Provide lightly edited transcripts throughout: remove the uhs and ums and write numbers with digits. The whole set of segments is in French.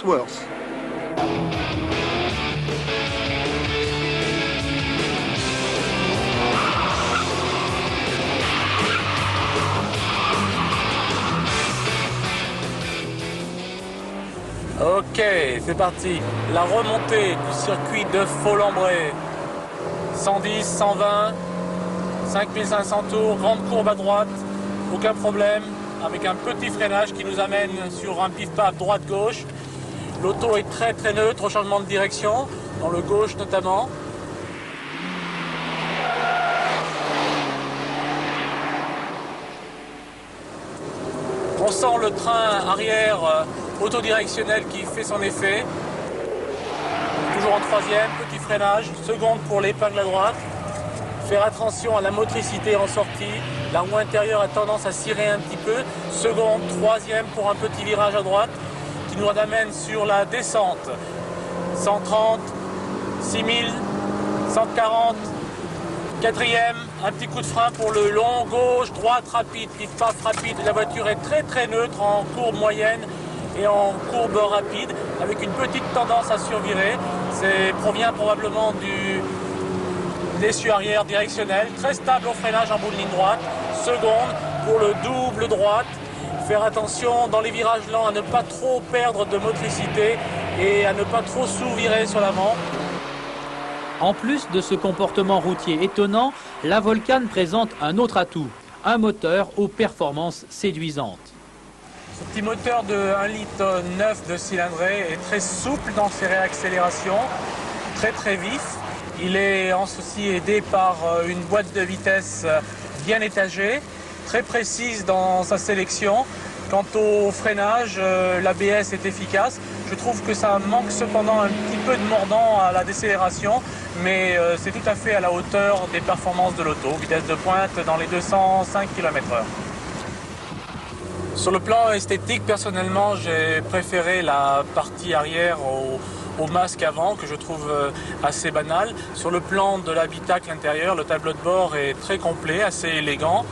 worse. Ok, c'est parti. La remontée du circuit de Folembray. 110, 120, 5500 tours, grande courbe à droite, aucun problème, avec un petit freinage qui nous amène sur un pif-paf droite-gauche. L'auto est très neutre au changement de direction, dans le gauche notamment. On sent le train arrière autodirectionnel qui fait son effet. Toujours en troisième, petit freinage, seconde pour l'épingle à droite. Faire attention à la motricité en sortie. La roue intérieure a tendance à cirer un petit peu. Seconde, troisième pour un petit virage à droite qui nous amène sur la descente. 130, 6000, 140. Quatrième, un petit coup de frein pour le long, gauche, droite, rapide, pif-paf, rapide. La voiture est très neutre en courbe moyenne et en courbe rapide, avec une petite tendance à survirer. Provient probablement de l'essieu arrière directionnel. Très stable au freinage en bout de ligne droite. Seconde pour le double droite. Faire attention dans les virages lents à ne pas trop perdre de motricité et à ne pas trop sous-virer sur l'avant. En plus de ce comportement routier étonnant, la Volcan présente un autre atout, un moteur aux performances séduisantes. Ce petit moteur de 1,9 litre de cylindrée est très souple dans ses réaccélérations, très vif. Il est aussi aidé par une boîte de vitesse bien étagée, très précise dans sa sélection. Quant au freinage, l'ABS est efficace. Je trouve que ça manque cependant un petit peu de mordant à la décélération, mais c'est tout à fait à la hauteur des performances de l'auto. Vitesse de pointe dans les 205 km/h. Sur le plan esthétique, personnellement, j'ai préféré la partie arrière au masque avant, que je trouve assez banal. Sur le plan de l'habitacle intérieur, le tableau de bord est très complet, assez élégant.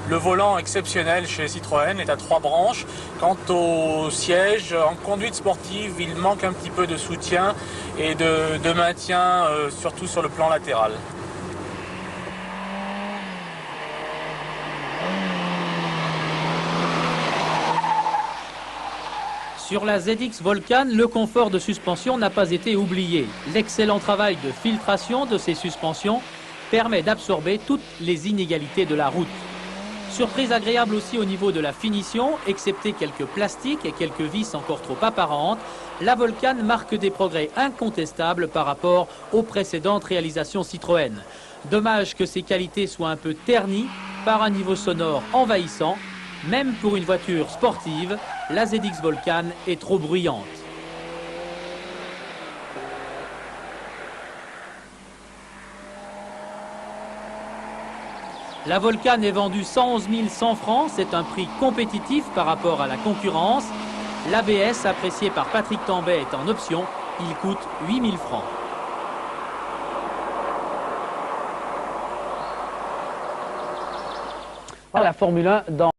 Le volant exceptionnel chez Citroën est à 3 branches. Quant au siège, en conduite sportive, il manque un petit peu de soutien et de maintien, surtout sur le plan latéral. Sur la ZX Volcan, le confort de suspension n'a pas été oublié. L'excellent travail de filtration de ces suspensions permet d'absorber toutes les inégalités de la route. Surprise agréable aussi au niveau de la finition, excepté quelques plastiques et quelques vis encore trop apparentes, la Volcan marque des progrès incontestables par rapport aux précédentes réalisations Citroën. Dommage que ces qualités soient un peu ternies par un niveau sonore envahissant. Même pour une voiture sportive, la ZX Volcan est trop bruyante. La Volcan est vendue 111 100 francs, c'est un prix compétitif par rapport à la concurrence. L'ABS apprécié par Patrick Tambay est en option, il coûte 8 000 francs. La Formule 1 dans